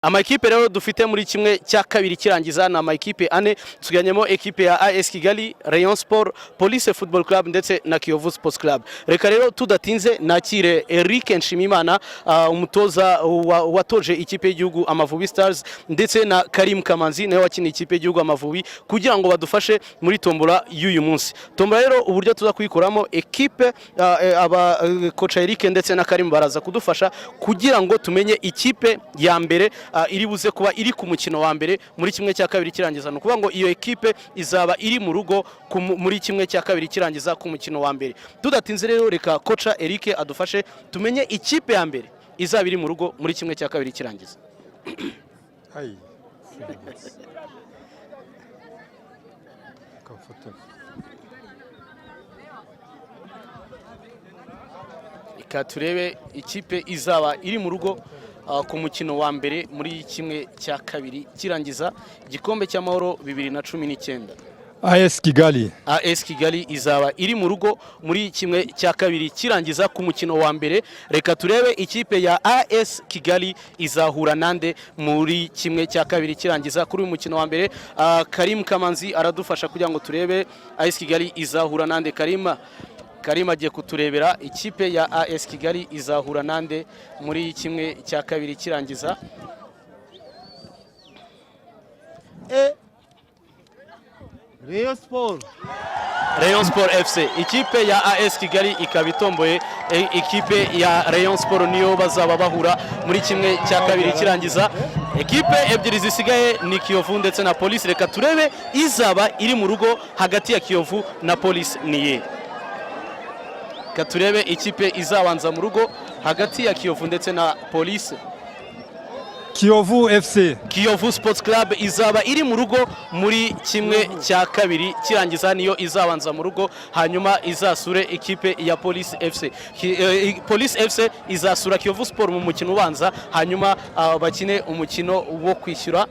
Amakipe rero dufite muri kimwe cya kabiri kirangiza na amakipe ane tuganyemo ekipe ya AS Kigali, Rayon Sport, Police Football Club ndetse na Kiyovu Sports Club. Reka rero tudatinze nakire Eric Nshimimana umutoza watoje ikipe y'igihugu Amavubi Stars ndetse na Karim Kamanzi nawe wakiniye ikipe y'igihugu Amavubi kugira ngo badufashe muri tombola y'uyu munsi. Tombola rero uburyo tuza kuyikoramo ekipe aba coach Eric ndetse na Karim baraza kudufasha kugira ngo tumenye ikipe ya mbere iri buze kuba iri ku mukino wa mbere muri kimwe cya kabiri kirangiza. No kuvuga ngo iyo ekipe izaba iri mu rugo muri kimwe cya kabiri kirangiza ku mukino wa mbere. Tudatinze rero reka coach Eric adufashe tumenye ikipe ya mbere izaba iri mu rugo muri kimwe cya kabiri kirangiza. Reka turebe ikipe izaba iri mu rugo ku mukino wa mbere muri kimwe cya kabiri kirangiza igikombe cy'amahoro 2019. AS Kigali. AS Kigali izaba iri mu rugo muri kimwe cya kabiri kirangiza ku mukino wa mbere. Reka turebe ikipe ya AS Kigali izahura nande muri kimwe cya kabiri kirangiza kuri uyu mukino wa mbere. Karim Kamanzi aradufasha kugira ngo turebe AS Kigali izahura nande. Karim agiye kuturebera ikipe ya AS Kigali izahura nande muri kimwe cya kabiri kirangiza. Rayon Sport FC ikipe ya AS Kigali ikabitomboye ikipe ya Rayon Sport niyo bazaba bahura muri kimwe cya kabiri kirangiza. Ekipe ebyiri zisigaye ni Kiyovu ndetse na Police. Reka turebe izaba iri mu rugo hagati ya Kiyovu na Police niye. Turebe ikipe izabanza mu rugo hagati ya Kiyovu ndetse na Police. Kiyovu FC. Kiyovu Sports Club izaba iri mu rugo muri kimwe cya kabiri kirangiza niyo izabanza mu rugo hanyuma izasure ikipe ya Police FC. Police FC izasura Kiyovu Sport mu mukino ubanza hanyuma bakine umukino wo kwishyura.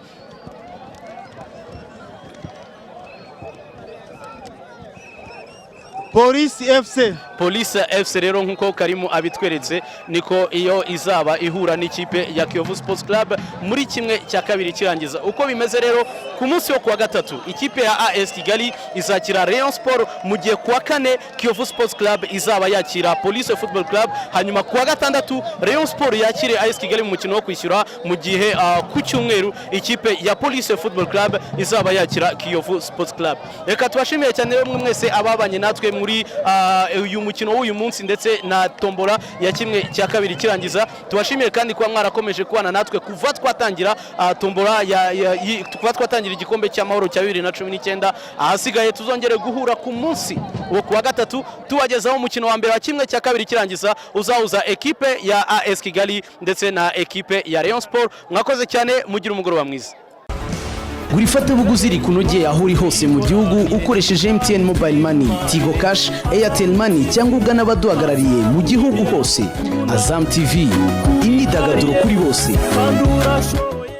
Police FC rero nkuko Karimu abitweretse niko iyo izaba ihura n'ikipe ya Kiyovu Sports Club muri kimwe cya kabiri kirangiza. Uko bimeze rero ku munsi wo kuwa gatatu ikipe ya AS Kigali izakira Rayon Sport mu gihe kuwa kane Kiyovu Sports Club izaba yakira Police Football Club hanyuma kuwa gatandatu Rayon Sport yakire AS Kigali mu mukino wo kwishyura mu gihe ku cyumweru ikipe ya Police Football Club izaba yakira Kiyovu Sports Club. Reka tubashimiye cyane rero mwese ababanye natwe muri uyu mukino w'uyu munsi ndetse na tombola ya kimwe cya kabiri kirangiza. Tubashimiye kandi kuba mwarakomeje kubana natwe kuva twatangira tombola kuva twatangira igikombe cy'amahoro cya 2019. Ahasigaye tuzongere guhura ku munsi wo kuwa gatatu tuwagezaho umukino wa mbere wa kimwe cya kabiri kirangiza uzahuza ekipe ya AS Kigali ndetse na ekipe ya Rayon Sport. Mwakoze cyane mugira umugoroba mwiza. Guri fatabuguzi rikunogeye aho uri hose mu gihugu ukoresheje MTN Mobile Money, Tigo Cash, Airtel Money cyangwa ugana abaduhagarariye mu gihugu hose. Azam TV, imyidagaduro kuri bose.